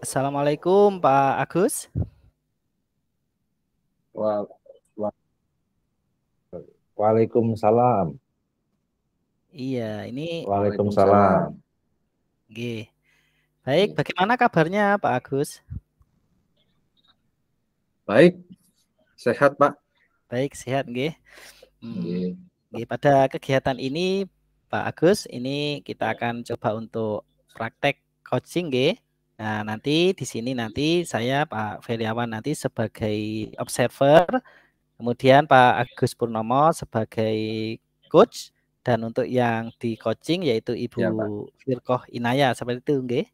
Assalamualaikum Pak Agus. Wa- wa- Waalaikumsalam. Iya, ini Waalaikumsalam. G. Baik, bagaimana kabarnya Pak Agus? Baik, sehat Pak. Baik, sehat G. Nggih. Pada kegiatan ini Pak Agus, ini kita akan coba untuk praktek coaching G. Nah, nanti di sini nanti saya Pak Feriawan nanti sebagai observer, kemudian Pak Agus Purnomo sebagai coach, dan untuk yang di coaching yaitu Ibu Ya, Pak. Firkoh Inaya, seperti itu nggih.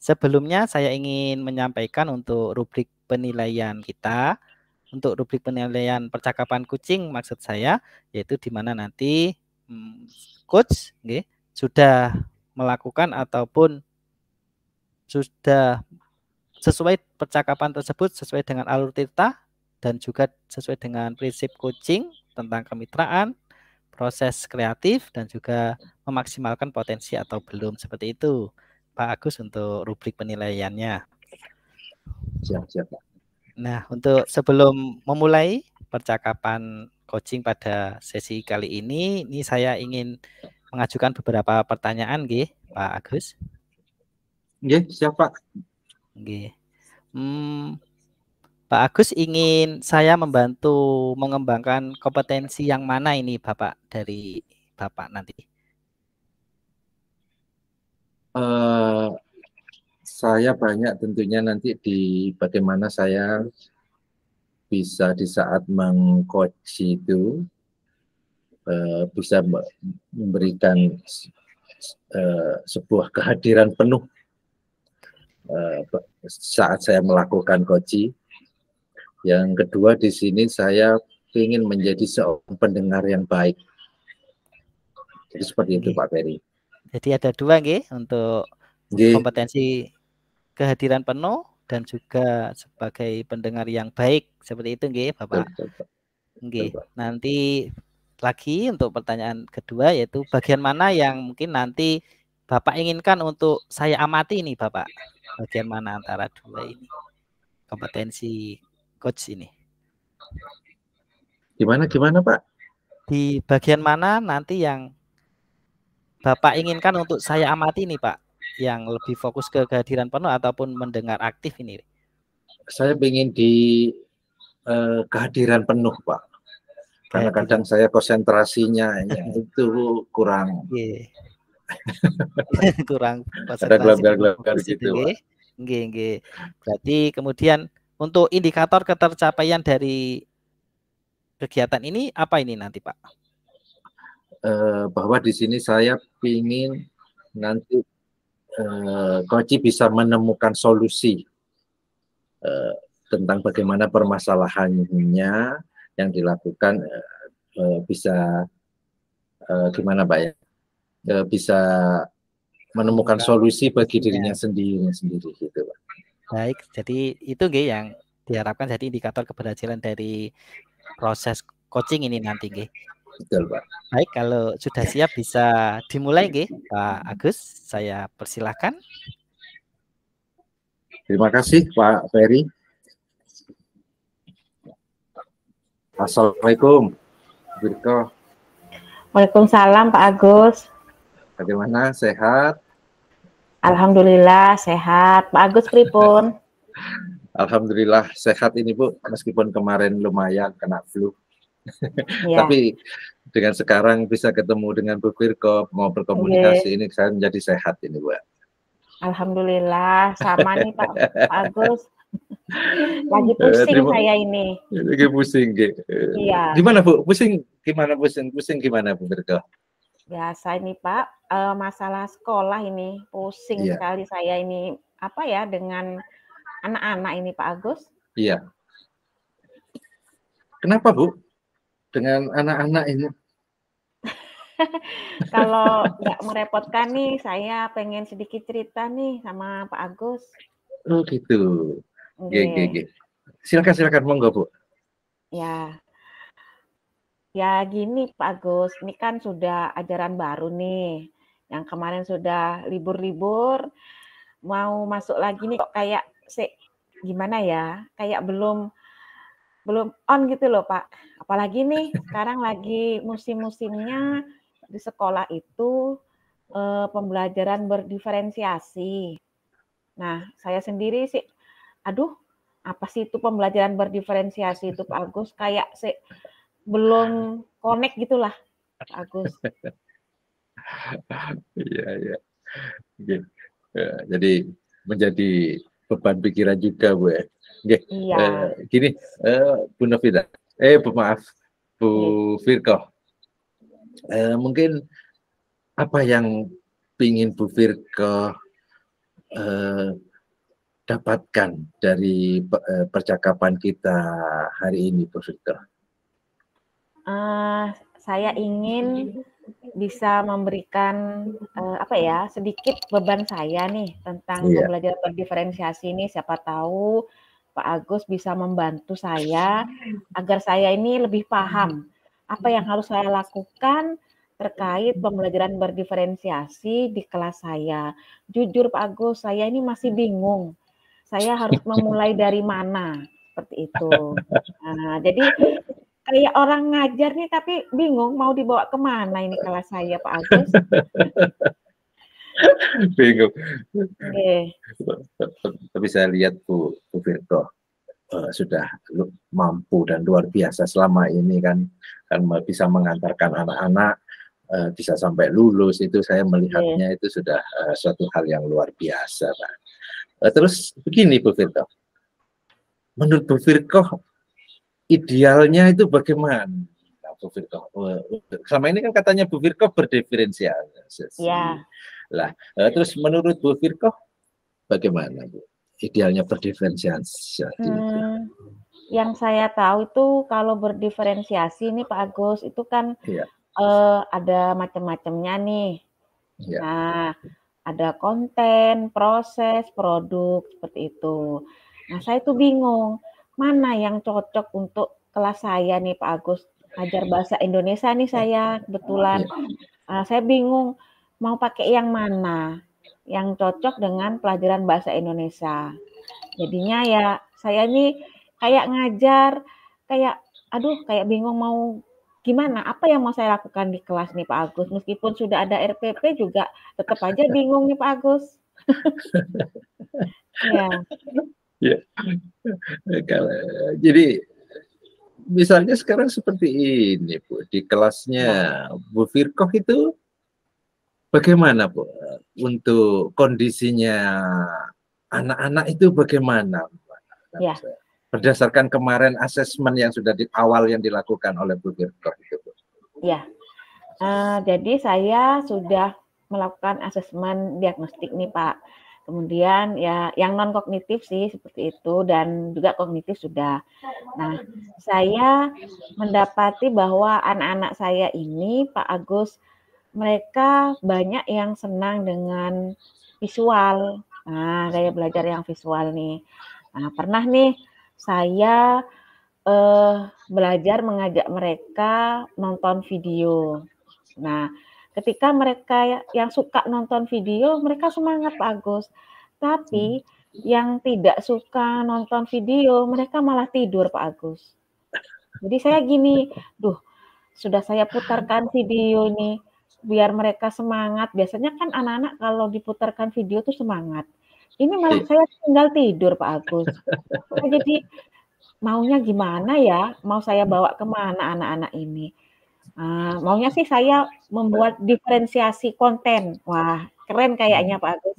Sebelumnya saya ingin menyampaikan untuk rubrik penilaian kita. Untuk rubrik penilaian percakapan kucing maksud saya, yaitu di mana nanti coach nggih, sudah melakukan ataupun sudah sesuai percakapan tersebut sesuai dengan alur cerita dan juga sesuai dengan prinsip coaching tentang kemitraan, proses kreatif, dan juga memaksimalkan potensi atau belum, seperti itu Pak Agus untuk rubrik penilaiannya. Siap, Pak. Nah, untuk sebelum memulai percakapan coaching pada sesi kali ini saya ingin mengajukan beberapa pertanyaan nggih, Pak Agus. Nggih, siap Pak. Nggih. Pak Agus ingin saya membantu mengembangkan kompetensi yang mana ini dari Bapak nanti? Saya banyak tentunya nanti di bagaimana saya bisa di saat mengcoach itu bisa memberikan sebuah kehadiran penuh saat saya melakukan coaching. Yang kedua di sini saya ingin menjadi seorang pendengar yang baik. Jadi seperti itu Pak Ferry. Jadi ada dua nggih untuk kompetensi kehadiran penuh dan juga sebagai pendengar yang baik, seperti itu nggih Bapak. Nggih. Nanti lagi untuk pertanyaan kedua yaitu bagian mana yang mungkin nanti Bapak inginkan untuk saya amati ini Bapak. Bagian mana antara dua ini kompetensi coach ini? Gimana Pak? Di bagian mana nanti yang Bapak inginkan untuk saya amati nih Pak, yang lebih fokus ke kehadiran penuh ataupun mendengar aktif ini? Saya ingin di kehadiran penuh Pak, karena kadang saya konsentrasinya itu kurang. Kurang konsentrasi gitu Pak. Nggih. Berarti kemudian untuk indikator ketercapaian dari kegiatan ini apa ini nanti Pak? Bahwa di sini saya ingin nanti coach bisa menemukan solusi tentang bagaimana permasalahannya yang dilakukan bisa gimana Pak ya, bisa menemukan solusi bagi dirinya sendiri gitu Pak. Baik, jadi itu nggih yang diharapkan jadi indikator keberhasilan dari proses coaching ini nanti nggih. Betul Pak. Baik, kalau sudah siap bisa dimulai nggih Pak Agus, saya persilahkan. Terima kasih Pak Ferry. Assalamualaikum. Birko. Waalaikumsalam Pak Agus. Bagaimana, sehat? Alhamdulillah sehat. Pak Agus pripun? Alhamdulillah sehat ini Bu, meskipun kemarin lumayan kena flu. Ya. Tapi dengan sekarang bisa ketemu dengan Bu Firko, mau berkomunikasi ini saya menjadi sehat ini Bu. Alhamdulillah sama nih Pak Agus. Lagi pusing saya ini. Lagi pusing gitu. Iya. Gimana Bu? Pusing gimana pusing? Pusing gimana Bu Firko? Biasa ini Pak, masalah sekolah ini pusing sekali saya ini apa ya dengan anak-anak ini Pak Agus. Iya. Kenapa Bu? Dengan anak-anak ini? Kalau nggak merepotkan nih, saya pengen sedikit cerita nih sama Pak Agus. Oh gitu. Silakan monggo Bu. Ya. Ya gini Pak Agus, ini kan sudah ajaran baru nih. Yang kemarin sudah libur-libur, mau masuk lagi nih kok kayak gimana ya? Kayak belum on gitu loh Pak. Apalagi nih sekarang lagi musim-musimnya di sekolah itu pembelajaran berdiferensiasi. Nah, saya sendiri sih, aduh, apa sih itu pembelajaran berdiferensiasi itu Pak Agus? Kayak belum connect gitulah Pak Agus. Iya, iya. Oke. Jadi menjadi beban pikiran juga, Bu ya. Oke. Iya. Gini, Bu Novita. Maaf, Bu Firko. Mungkin apa yang ingin Bu Firko dapatkan dari percakapan kita hari ini, Bu Firko? Saya ingin bisa memberikan sedikit beban saya nih tentang pembelajaran berdiferensiasi ini. Siapa tahu Pak Agus bisa membantu saya agar saya ini lebih paham apa yang harus saya lakukan terkait pembelajaran berdiferensiasi di kelas saya. Jujur Pak Agus, saya ini masih bingung. Saya harus memulai dari mana, seperti itu. Nah, jadi kayak orang ngajar nih tapi bingung mau dibawa kemana ini kelas saya Pak Agus. Bingung. Tapi saya lihat Bu Firko sudah mampu dan luar biasa selama ini kan bisa mengantarkan anak-anak bisa sampai lulus. Itu saya melihatnya itu sudah suatu hal yang luar biasa, Pak. Terus begini Bu Firko, menurut Bu Firko idealnya itu bagaimana? Bu Firko, selama ini kan katanya Bu Firko berdiferensiasi. Ya. Lah, terus menurut Bu Firko bagaimana, Bu? Idealnya berdiferensiasi. Yang saya tahu itu kalau berdiferensiasi nih Pak Agus itu kan ada macam-macamnya nih. Ya. Nah, ada konten, proses, produk seperti itu. Nah, saya tuh bingung mana yang cocok untuk kelas saya nih Pak Agus. Ajar bahasa Indonesia nih saya kebetulan. Saya bingung mau pakai yang mana yang cocok dengan pelajaran bahasa Indonesia. Jadinya ya saya ini kayak ngajar, kayak bingung mau gimana, apa yang mau saya lakukan di kelas nih Pak Agus. Meskipun sudah ada RPP juga tetap aja bingung nih Pak Agus. Ya. Jadi misalnya sekarang seperti ini Bu, di kelasnya Bu Firko itu bagaimana Bu untuk kondisinya anak-anak itu bagaimana? Ya. Berdasarkan kemarin asesmen yang sudah di awal yang dilakukan oleh Bu Firko itu Bu. Ya. Jadi saya sudah melakukan asesmen diagnostik nih Pak. Kemudian ya yang non kognitif sih seperti itu dan juga kognitif sudah. Nah, saya mendapati bahwa anak-anak saya ini Pak Agus mereka banyak yang senang dengan visual. Nah, gaya belajar yang visual nih. Nah, pernah nih saya belajar mengajak mereka nonton video. Nah, ketika mereka yang suka nonton video, mereka semangat Pak Agus. Tapi yang tidak suka nonton video, mereka malah tidur Pak Agus. Jadi saya gini, sudah saya putarkan video nih, biar mereka semangat. Biasanya kan anak-anak kalau diputarkan video tuh semangat. Ini malah saya tinggal tidur Pak Agus. Jadi maunya gimana ya? Mau saya bawa kemana anak-anak ini? Maunya sih saya membuat diferensiasi konten. Wah, keren kayaknya Pak Agus.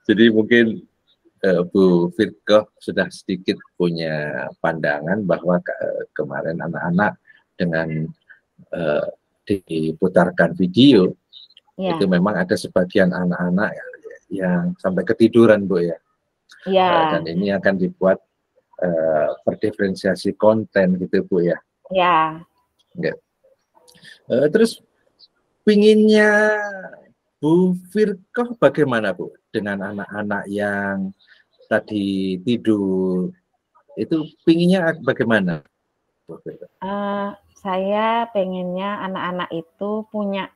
Jadi mungkin Bu Firko sudah sedikit punya pandangan bahwa kemarin anak-anak dengan diputarkan video itu memang ada sebagian anak-anak yang sampai ketiduran Bu ya. Dan ini akan dibuat berdiferensiasi konten gitu Bu ya. Ya. Terus pinginnya Bu Firko bagaimana Bu dengan anak-anak yang tadi tidur, itu pinginnya bagaimana? Saya pengennya anak-anak itu punya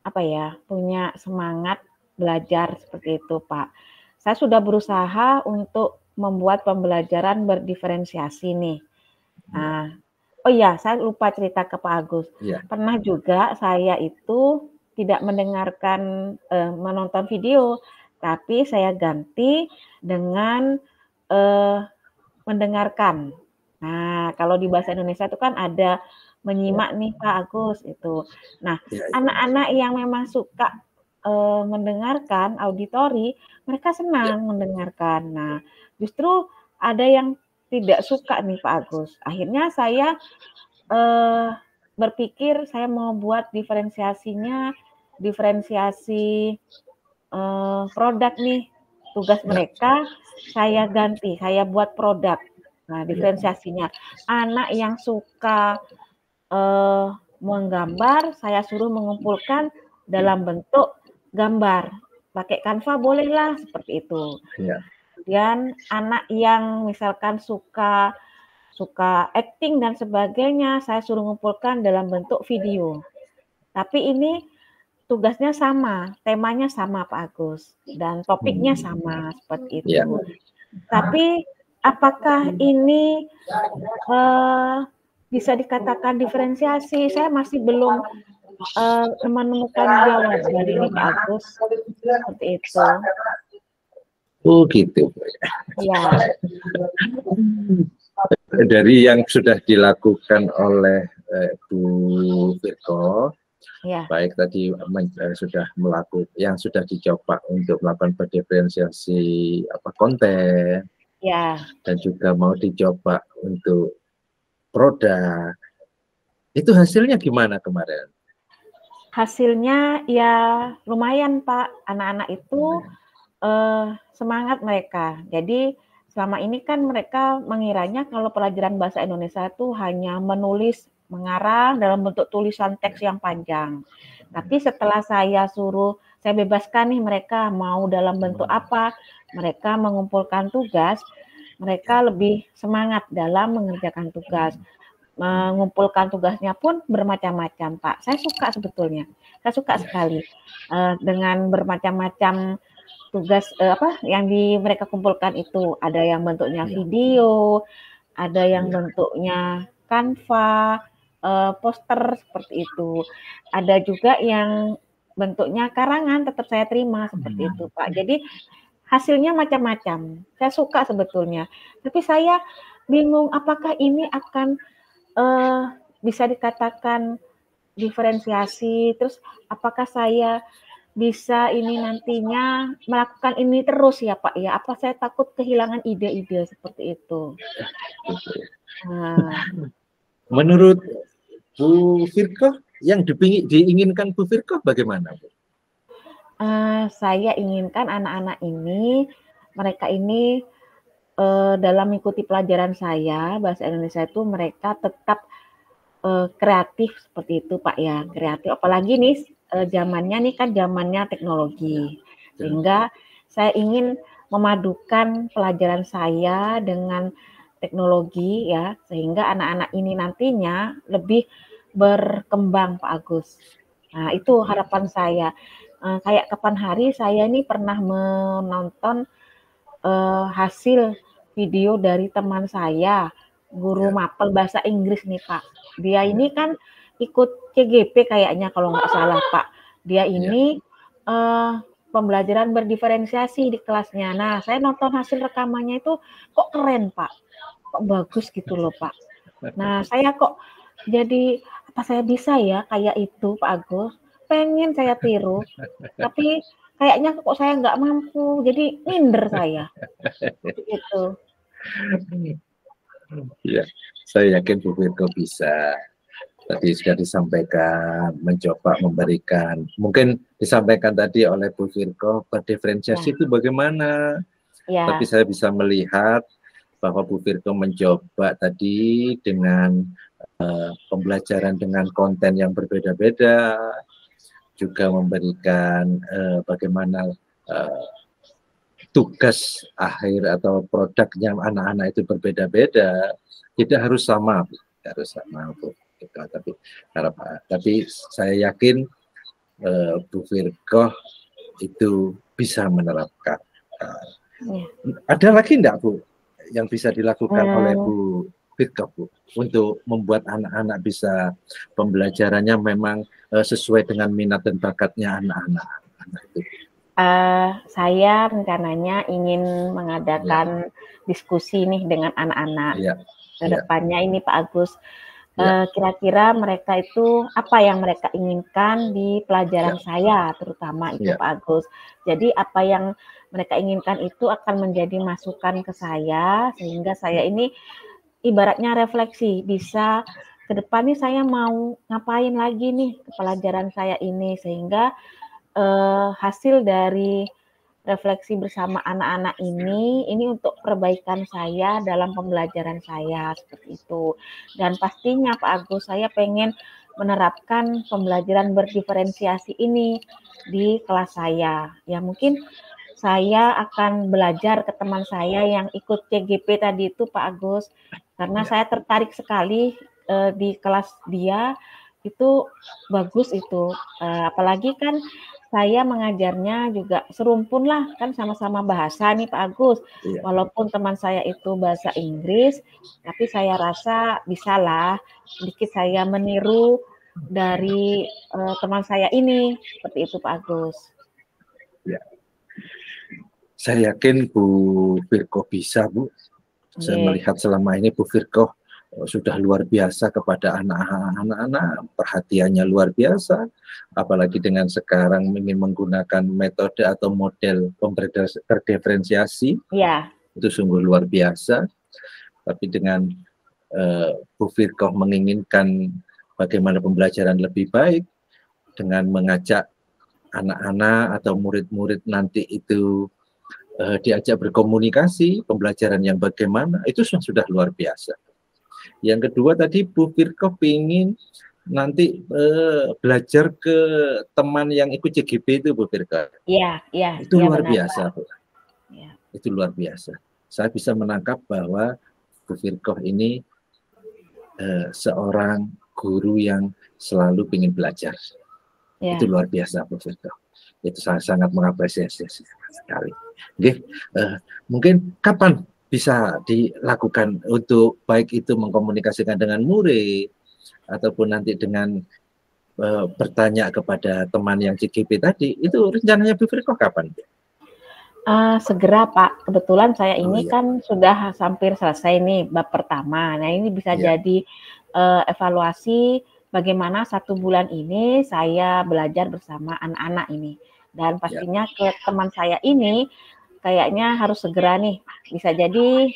apa ya, punya semangat belajar seperti itu, Pak. Saya sudah berusaha untuk membuat pembelajaran berdiferensiasi nih. Nah, oh iya, saya lupa cerita ke Pak Agus. Ya. Pernah juga saya itu tidak mendengarkan, menonton video, tapi saya ganti dengan mendengarkan. Nah, kalau di bahasa Indonesia itu kan ada menyimak nih Pak Agus itu. Nah, anak-anak yang memang suka mendengarkan auditori, mereka senang mendengarkan. Nah, justru ada yang tidak suka nih Pak Agus. Akhirnya saya berpikir saya mau buat diferensiasi produk nih. Tugas mereka saya ganti, saya buat produk. Nah, diferensiasinya anak yang suka menggambar, saya suruh mengumpulkan dalam bentuk gambar. Pakai Canva bolehlah seperti itu. Kemudian anak yang misalkan suka acting dan sebagainya, saya suruh mengumpulkan dalam bentuk video. Tapi ini tugasnya sama, temanya sama Pak Agus, dan topiknya sama seperti itu. Tapi apakah ini bisa dikatakan diferensiasi? Saya masih belum menemukan jawaban ini Pak Agus, seperti itu. Oh gitu. Ya. Dari yang sudah dilakukan oleh Bu Virko, baik tadi sudah melakukan, yang sudah dicoba untuk melakukan diferensiasi konten, dan juga mau dicoba untuk produk, itu hasilnya gimana kemarin? Hasilnya ya lumayan Pak, anak-anak itu semangat mereka. Jadi selama ini kan mereka mengiranya kalau pelajaran bahasa Indonesia itu hanya menulis, mengarang dalam bentuk tulisan teks yang panjang. Tapi setelah saya bebaskan nih mereka mau dalam bentuk apa, mereka mengumpulkan tugas, mereka lebih semangat dalam mengerjakan tugas. Mengumpulkan tugasnya pun bermacam-macam, Pak. Saya suka sebetulnya. Saya suka sekali dengan bermacam-macam tugas yang mereka kumpulkan itu. Ada yang bentuknya video, ada yang bentuknya Canva, poster seperti itu. Ada juga yang bentuknya karangan, tetap saya terima seperti itu, Pak. Jadi hasilnya macam-macam. Saya suka sebetulnya. Tapi saya bingung apakah ini akan bisa dikatakan diferensiasi, terus apakah saya bisa ini nantinya melakukan ini terus ya Pak ya? Apa saya takut kehilangan ide-ide seperti itu? Menurut Bu Virko, yang diinginkan Bu Virko bagaimana, Bu? Saya inginkan anak-anak ini, mereka ini dalam mengikuti pelajaran saya bahasa Indonesia itu mereka tetap kreatif seperti itu Pak ya, kreatif. Apalagi nih zamannya nih kan zamannya teknologi, sehingga saya ingin memadukan pelajaran saya dengan teknologi ya, sehingga anak-anak ini nantinya lebih berkembang Pak Agus. Nah itu harapan saya. Kayak kapan hari saya ini pernah menonton hasil video dari teman saya, guru mapel bahasa Inggris nih Pak. Dia ini kan ikut CGP kayaknya kalau nggak salah Pak. Dia ini pembelajaran berdiferensiasi di kelasnya. Nah, saya nonton hasil rekamannya itu kok keren Pak. Kok bagus gitu loh Pak. Nah, saya kok jadi apa saya bisa ya kayak itu Pak Agus. Pengen saya tiru. Tapi kayaknya kok saya nggak mampu. Jadi minder saya. Gitu. Ya, saya yakin Bu Virko bisa. Tadi sudah disampaikan, mencoba memberikan, mungkin disampaikan tadi oleh Bu Virko, berdiferensiasi itu bagaimana. Tapi saya bisa melihat bahwa Bu Virko mencoba tadi dengan pembelajaran dengan konten yang berbeda, juga memberikan bagaimana tugas akhir atau produknya anak-anak itu berbeda-beda, tidak harus sama, tidak harus sama Bu. Tapi saya yakin Bu Virgo itu bisa menerapkan. Ada lagi enggak Bu yang bisa dilakukan oleh Bu Virgo Bu untuk membuat anak-anak bisa pembelajarannya memang sesuai dengan minat dan bakatnya anak-anak itu? Saya rencananya ingin mengadakan diskusi nih dengan anak-anak kedepannya ini Pak Agus. Kira-kira mereka itu apa yang mereka inginkan di pelajaran saya, terutama itu Pak Agus. Jadi apa yang mereka inginkan itu akan menjadi masukan ke saya, sehingga saya ini ibaratnya refleksi, bisa ke depan nih saya mau ngapain lagi nih ke pelajaran saya ini, sehingga hasil dari refleksi bersama anak-anak ini untuk perbaikan saya dalam pembelajaran saya, seperti itu. Dan pastinya Pak Agus, saya pengen menerapkan pembelajaran berdiferensiasi ini di kelas saya. Ya mungkin saya akan belajar ke teman saya yang ikut CGP tadi itu Pak Agus, karena saya tertarik sekali di kelas dia, itu bagus itu. Apalagi kan saya mengajarnya juga serumpun lah, kan sama-sama bahasa nih Pak Agus. Walaupun teman saya itu bahasa Inggris, tapi saya rasa bisalah sedikit saya meniru dari teman saya ini, seperti itu Pak Agus. Ya. Saya yakin Bu Virgo bisa Bu. Saya melihat selama ini Bu Virgo sudah luar biasa kepada anak-anak, perhatiannya luar biasa, apalagi dengan sekarang ingin menggunakan metode atau model berdiferensiasi, itu sungguh luar biasa. Tapi dengan Bu Virgo menginginkan bagaimana pembelajaran lebih baik, dengan mengajak anak-anak atau murid-murid nanti itu diajak berkomunikasi, pembelajaran yang bagaimana, itu sudah luar biasa. Yang kedua tadi Bu Virgo ingin nanti belajar ke teman yang ikut CGP itu Bu Virgo. Iya. Itu luar biasa Bu. Itu luar biasa. Saya bisa menangkap bahwa Bu Virgo ini seorang guru yang selalu ingin belajar. Itu luar biasa Bu Virgo. Itu saya sangat mengapresiasi sekali. Mungkin kapan bisa dilakukan untuk baik itu mengkomunikasikan dengan murid ataupun nanti dengan bertanya kepada teman yang CGP tadi, itu rencananya Bu Virgo kapan? Segera Pak, kebetulan saya ini kan sudah hampir selesai nih bab pertama. Nah ini bisa jadi evaluasi bagaimana 1 bulan ini saya belajar bersama anak-anak ini. Dan pastinya ke teman saya ini kayaknya harus segera nih, bisa jadi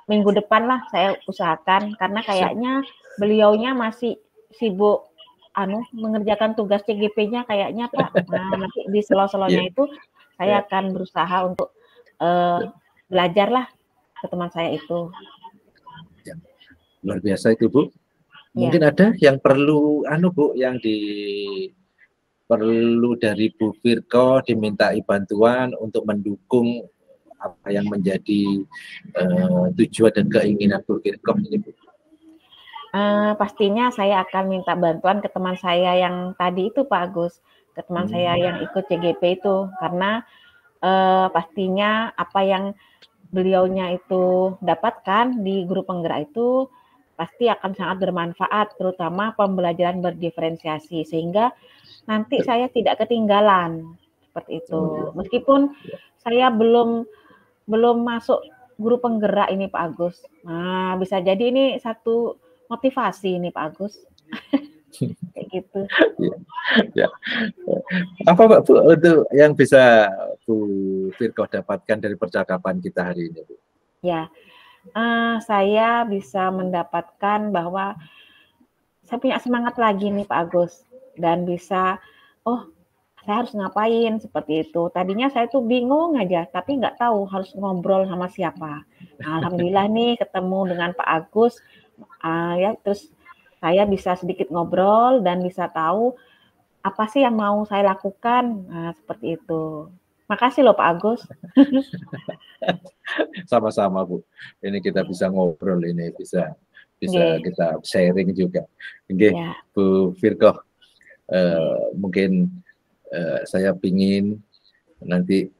minggu depan lah saya usahakan, karena kayaknya beliaunya masih sibuk mengerjakan tugas CGP-nya kayaknya Pak. Nah nanti di selo-selonya itu saya akan berusaha untuk belajar lah ke teman saya itu. Luar biasa itu Bu. Mungkin ada yang perlu Bu, yang perlu dari Bu Virgo dimintai bantuan untuk mendukung apa yang menjadi tujuan dan keinginan Bu Virgo ini Bu? Pastinya saya akan minta bantuan ke teman saya yang tadi itu Pak Agus, ke teman saya yang ikut CGP itu, karena pastinya apa yang beliaunya itu dapatkan di guru penggerak itu pasti akan sangat bermanfaat, terutama pembelajaran berdiferensiasi, sehingga nanti saya tidak ketinggalan, seperti itu. Meskipun saya belum masuk guru penggerak ini Pak Agus. Nah, bisa jadi ini satu motivasi ini Pak Agus. Kayak gitu. Ya. Apa Pak Bu untuk yang bisa Bu Virgo dapatkan dari percakapan kita hari ini Bu? Ya, saya bisa mendapatkan bahwa saya punya semangat lagi nih Pak Agus, dan bisa saya harus ngapain, seperti itu. Tadinya saya tuh bingung aja, tapi nggak tahu harus ngobrol sama siapa. Nah, alhamdulillah nih ketemu dengan Pak Agus, terus saya bisa sedikit ngobrol dan bisa tahu apa sih yang mau saya lakukan. Nah, seperti itu. Makasih loh Pak Agus. Sama-sama Bu. Ini kita bisa ngobrol, ini bisa kita sharing juga. Oke, Bu Firkoh, mungkin saya pingin nanti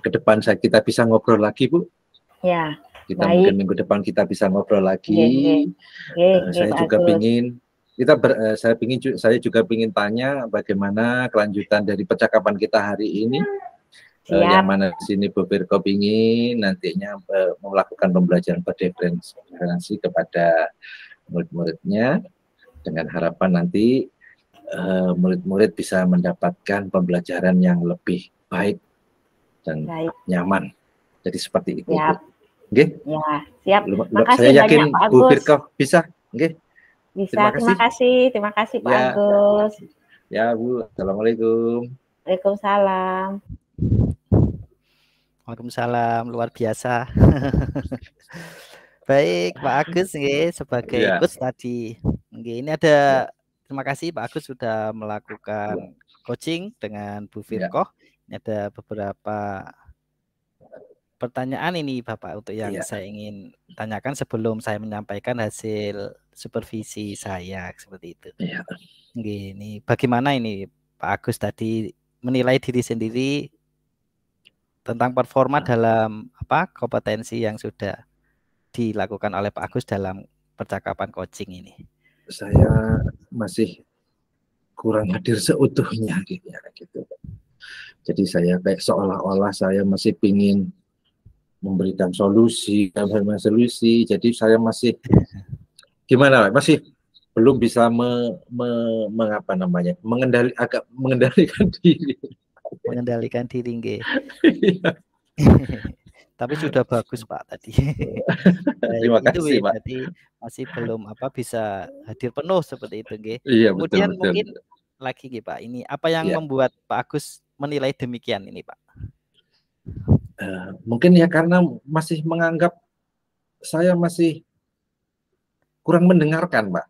ke depan kita bisa ngobrol lagi Bu. Ya. Kita mungkin minggu depan kita bisa ngobrol lagi. Saya juga pingin saya juga pingin tanya bagaimana kelanjutan dari percakapan kita hari ini. Yang mana di sini Bu Firkoh pingin nantinya melakukan pembelajaran berdiferensiasi kepada murid-muridnya dengan harapan nanti murid-murid bisa mendapatkan pembelajaran yang lebih baik dan nyaman. Jadi seperti itu. Okay? Ya, siap. Makasih saya yakin banyak, Pak Agus. Bu Firkoh bisa. Okay? Bisa. Terima kasih Pak Agus. Ya Bu, assalamualaikum. Waalaikumsalam. Waalaikumsalam, luar biasa. Baik, Pak Agus sebagai coach tadi. Ini ada terima kasih Pak Agus sudah melakukan coaching dengan Bu Firkoh. Ini ada beberapa pertanyaan ini Bapak untuk yang saya ingin tanyakan sebelum saya menyampaikan hasil supervisi saya seperti itu. Ini bagaimana ini Pak Agus tadi menilai diri sendiri tentang performa dalam kompetensi yang sudah dilakukan oleh Pak Agus dalam percakapan coaching ini? Saya masih kurang hadir seutuhnya gitu. Jadi saya kayak seolah-olah saya masih pingin memberikan solusi. Jadi saya masih gimana? Masih belum bisa mengendalikan diri. Mengendalikan diri tapi sudah bagus Pak tadi. Terima kasih Pak. Jadi masih belum bisa hadir penuh seperti itu Iya, kemudian betul. Mungkin lagi Pak, ini apa yang membuat Pak Agus menilai demikian ini Pak? Mungkin ya karena masih menganggap saya masih kurang mendengarkan Pak.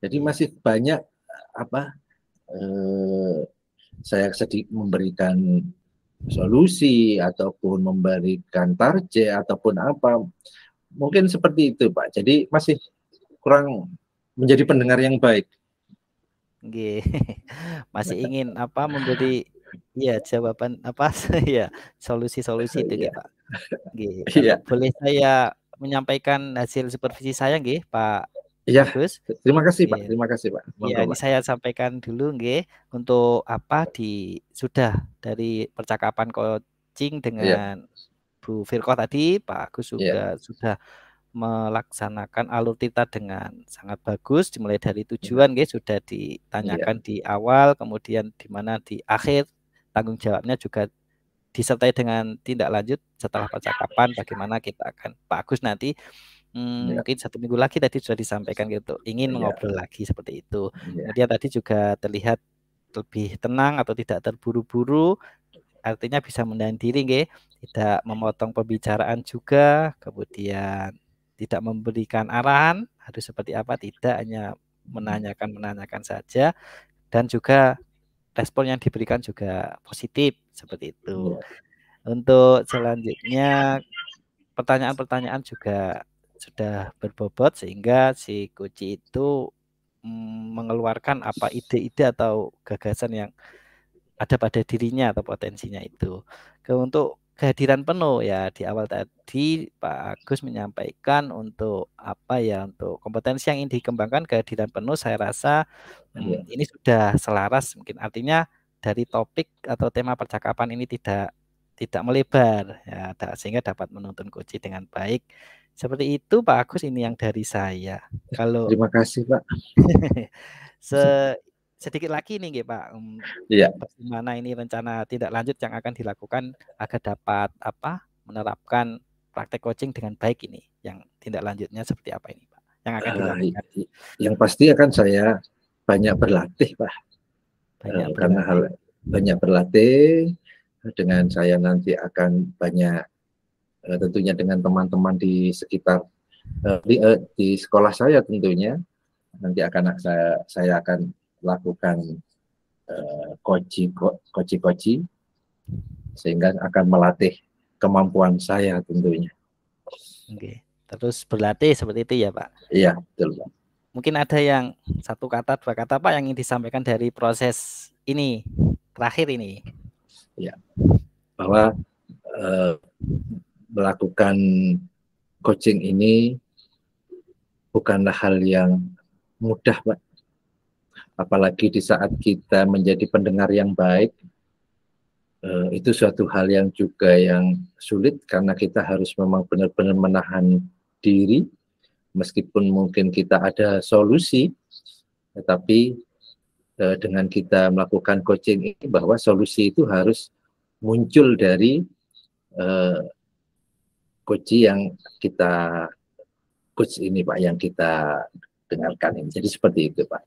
Jadi masih banyak saya sedikit memberikan solusi ataupun memberikan target ataupun apa, mungkin seperti itu Pak. Jadi masih kurang menjadi pendengar yang baik. Masih ingin memberi jawaban solusi-solusi itu Pak. Boleh saya menyampaikan hasil supervisi saya Pak Agus. Terima kasih Pak. Terima kasih Pak. Ini saya sampaikan dulu untuk sudah dari percakapan coaching dengan Bu Firkoh tadi, Pak Agus juga sudah melaksanakan alur tita dengan sangat bagus, dimulai dari tujuan sudah ditanyakan di awal, kemudian di mana di akhir tanggung jawabnya juga disertai dengan tindak lanjut setelah percakapan bagaimana kita akan Pak Agus nanti mungkin 1 minggu lagi tadi sudah disampaikan gitu, ingin mengobrol lagi seperti itu. Kemudian tadi juga terlihat lebih tenang atau tidak terburu-buru, artinya bisa menahan diri tidak memotong pembicaraan juga, kemudian tidak memberikan arahan harus seperti apa, tidak, hanya menanyakan saja, dan juga respon yang diberikan juga positif seperti itu. Untuk selanjutnya pertanyaan-pertanyaan juga sudah berbobot sehingga si coach itu mengeluarkan ide-ide atau gagasan yang ada pada dirinya atau potensinya itu. Untuk kehadiran penuh di awal tadi Pak Agus menyampaikan untuk untuk kompetensi yang ingin dikembangkan kehadiran penuh, saya rasa ini sudah selaras, mungkin artinya dari topik atau tema percakapan ini tidak melebar sehingga dapat menuntun coach dengan baik. Seperti itu Pak Agus, ini yang dari saya. Kalau terima kasih Pak. Sedikit lagi nih Pak, bagaimana ini rencana tindak lanjut yang akan dilakukan agar dapat menerapkan praktek coaching dengan baik ini, yang tindak lanjutnya seperti apa ini Pak yang akan dilakukan? Yang pasti akan saya banyak berlatih Pak. Karena banyak berlatih, dengan saya nanti akan banyak tentunya dengan teman-teman di sekitar di sekolah saya, tentunya nanti akan saya akan lakukan coaching sehingga akan melatih kemampuan saya tentunya. Oke. Terus berlatih seperti itu ya Pak? Iya, betul Pak. Mungkin ada yang satu kata, dua kata Pak yang ingin disampaikan dari proses ini, terakhir ini. Ya, bahwa melakukan coaching ini bukanlah hal yang mudah Pak. Apalagi di saat kita menjadi pendengar yang baik, itu suatu hal yang juga yang sulit karena kita harus memang benar-benar menahan diri, meskipun mungkin kita ada solusi, tetapi dengan kita melakukan coaching ini bahwa solusi itu harus muncul dari coach yang kita coach ini Pak, yang kita dengarkan ini. Jadi seperti itu Pak.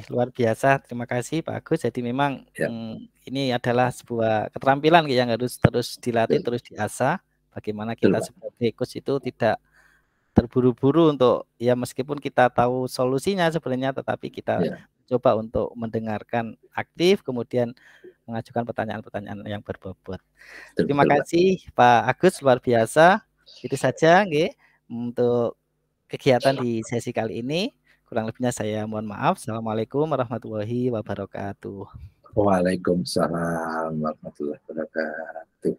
Luar biasa, terima kasih Pak Agus. Jadi memang ya, ini adalah sebuah keterampilan yang harus terus dilatih, terus diasah. Bagaimana kita sebagai coach itu tidak terburu-buru untuk ya meskipun kita tahu solusinya sebenarnya, tetapi kita coba untuk mendengarkan aktif, kemudian mengajukan pertanyaan-pertanyaan yang berbobot. Terima kasih Pak Agus, luar biasa. Itu saja untuk kegiatan di sesi kali ini. Kurang lebihnya saya mohon maaf. Assalamualaikum warahmatullahi wabarakatuh. Waalaikumsalam warahmatullahi wabarakatuh.